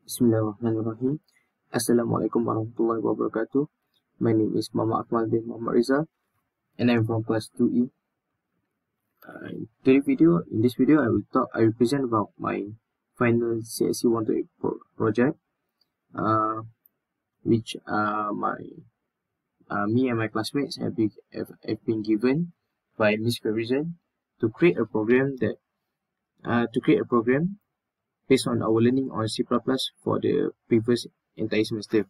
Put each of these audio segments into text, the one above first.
Bismillahirrahmanirrahim. Assalamualaikum warahmatullahi wabarakatuh. My name is Mama Akmal bin Muhammad Rizal, and I'm from class 2E. In this video, I will present about my final CSC128 project, which me and my classmates have been given by Miss Rizal to create a program based on our learning on C++ for the previous entire semester.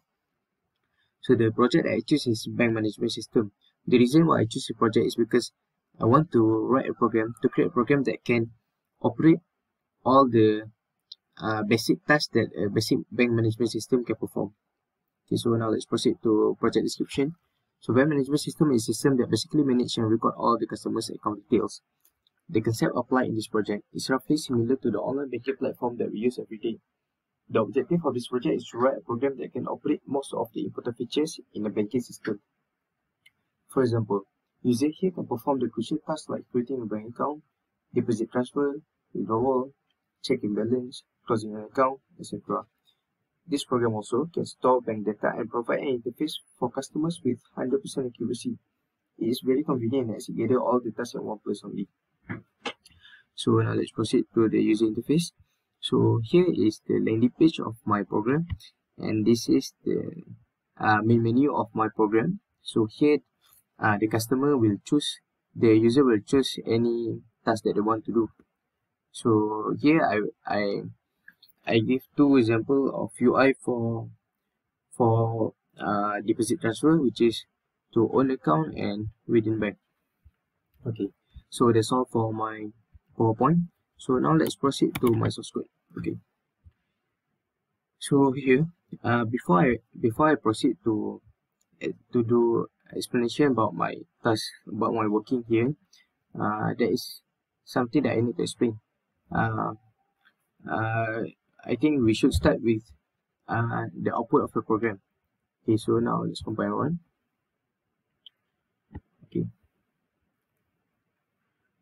So the project I choose is bank management system. The reason why I choose the project is because I want to create a program that can operate all the basic tasks that a basic bank management system can perform. Okay, so now let's proceed to project description. So bank management system is a system that basically manages and record all the customers' account details. The concept applied in this project is roughly similar to the online banking platform that we use every day. The objective of this project is to write a program that can operate most of the important features in a banking system. For example, user here can perform the crucial tasks like creating a bank account, deposit transfer, withdrawal, checking balance, closing an account, etc. This program also can store bank data and provide an interface for customers with 100% accuracy. It is very convenient as it gathers all the tasks in one place only. So now let's proceed to the user interface. So here is the landing page of my program, and this is the main menu of my program. So here the user will choose any task that they want to do. So here I give two examples of UI for deposit transfer, which is to own account and within bank. Okay, so that's all for my PowerPoint. So now let's proceed to my source code. Okay. So here, before I proceed to do explanation about my task, about my working here, there is something that I need to explain. I think we should start with the output of the program. Okay, so now let's compile one. Okay.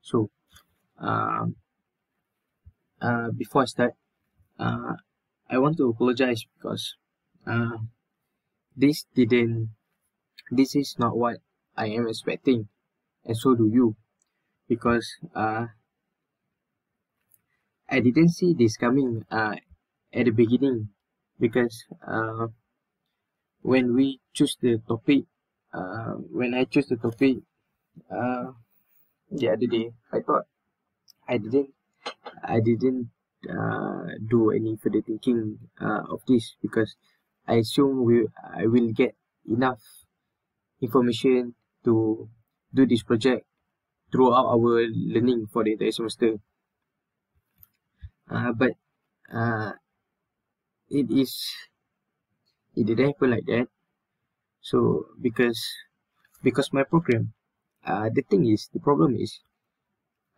So before I start, I want to apologize because this is not what I am expecting, and so do you, because I didn't see this coming at the beginning, because when I choose the topic the other day, I thought I didn't do any further thinking of this, because I assume I will get enough information to do this project throughout our learning for the entire semester. But it didn't happen like that. So because my program, the problem is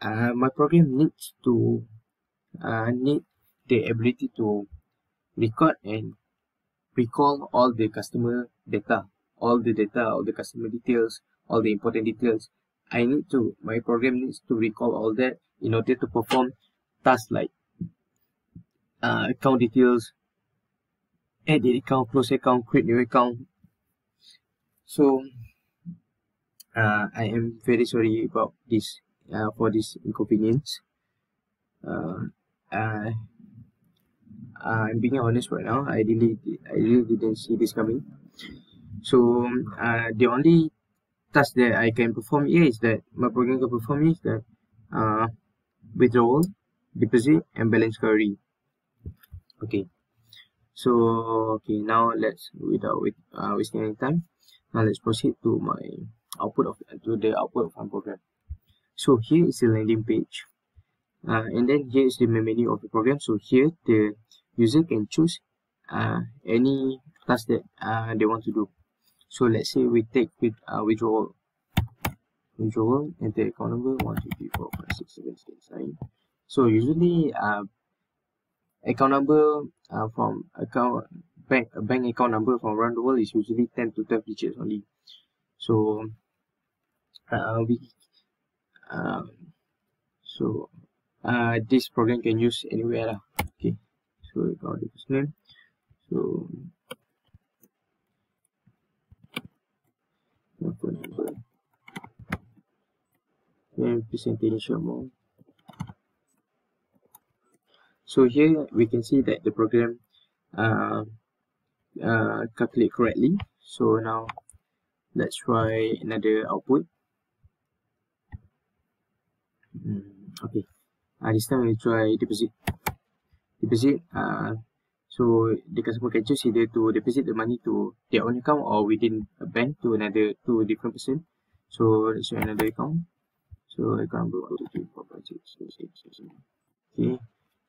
my program needs the ability to record and recall all the customer data, all the customer details, all the important details. My program needs to recall all that in order to perform tasks like account details, edit account, close account, create new account. So I am very sorry about this, for this inconvenience. I'm being honest right now. I really didn't see this coming. So the only task that I can perform here is that my program can perform is that withdrawal, deposit, and balance query. Okay. So now let's, without wasting any time, now let's proceed to the output of my program. So here is the landing page, and then here is the main menu of the program. So here the user can choose any task that they want to do. So let's say we take withdrawal, enter account number 1 2 3 4 5 6 7 8 9. So usually account number from bank account number from around the world is usually 10 to 12 digits only. So this program can use anywhere lah. Okay, so account first name. So phone number and presentation amount. So here we can see that the program calculate correctly. So now let's try another output. Okay, this time we try deposit. So the customer can choose either to deposit the money to their own account or within a bank to a different person. So let's try another account. So account number 1, 2, 3, 4, 5, 6, 7, 8, 9. Okay,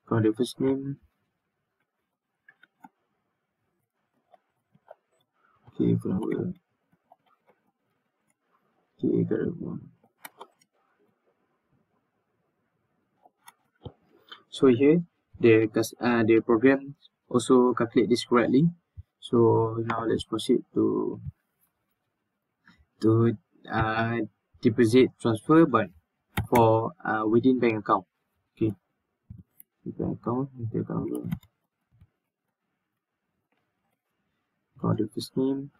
account the first name. Okay, phone number. Okay, current one. So here the program also calculate this correctly. So now let's proceed to uh, deposit transfer, but for within bank account. Okay, bank account, account the first name.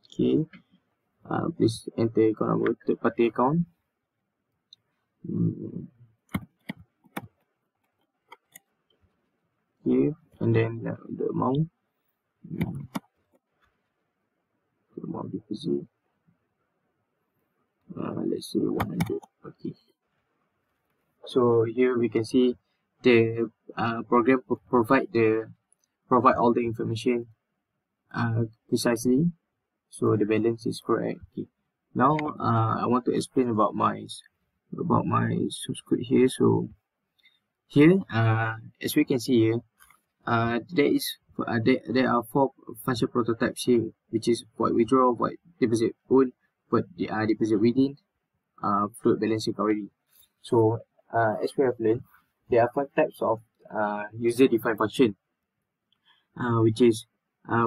Okay, please enter account number, third party account. Okay, and then the amount. The amount deposit. Let's say 100. Okay. So here we can see the program provide all the information precisely, so the balance is correct. Okay. Now I want to explain about my source code here. So here as we can see here, there are 4 function prototypes here, which is void withdraw, void deposit own, void deposit within, float balancing already. So as we have learned, there are 5 types of user-defined function, which is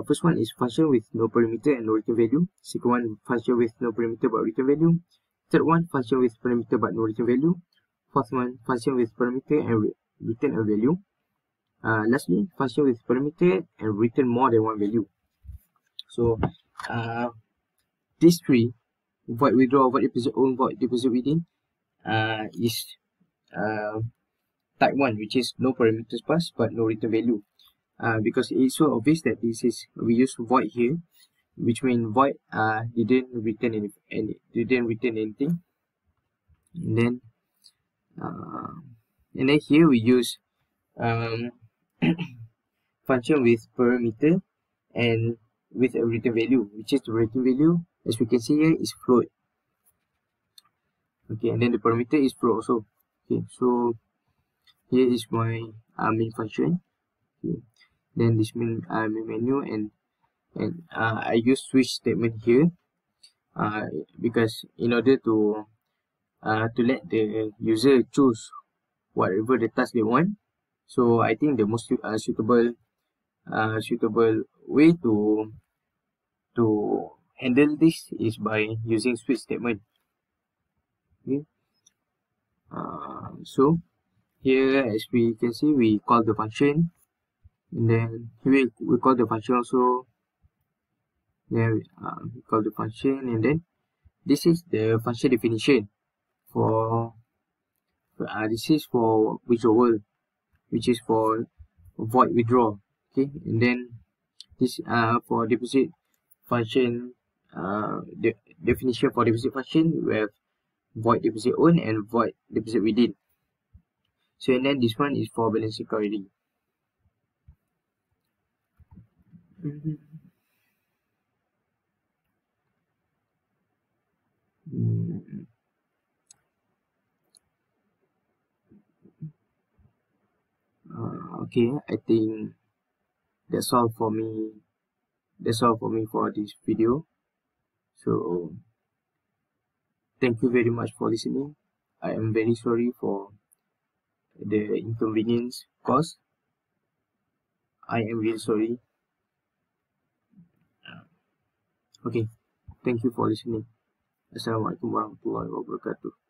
first one is function with no parameter and no return value. Second one, function with no parameter but return value. Third one, function with parameter but no return value. Fourth one, function with parameter and return a value. Lastly, function with parameter and return more than one value. So these 3, void withdraw, void deposit own, void deposit within, is type 1, which is no parameters passed but no return value. Because it's so obvious that we use void here, which means void didn't return anything, and then here we use function with parameter and with a return value, which is the return value, as we can see here, is float. Okay, and then the parameter is float also. Okay, so here is my main function. Okay, then this main menu, and I use switch statement here because in order to let the user choose whatever the task they want. So I think the most suitable way to handle this is by using switch statement. Okay. So here, as we can see, we call the function, and then here we call the function also. Then we call the function, and then this is the function definition for this is for withdrawal, which is for void withdraw. Okay, and then this for deposit function, the definition for deposit function, we have void deposit own and void deposit within. So and then this one is for balancing already. Okay, I think that's all for me. That's all for me for this video. So thank you very much for listening. I am very sorry for the inconvenience caused. I am really sorry. Okay, thank you for listening. Assalamualaikum warahmatullahi wabarakatuh.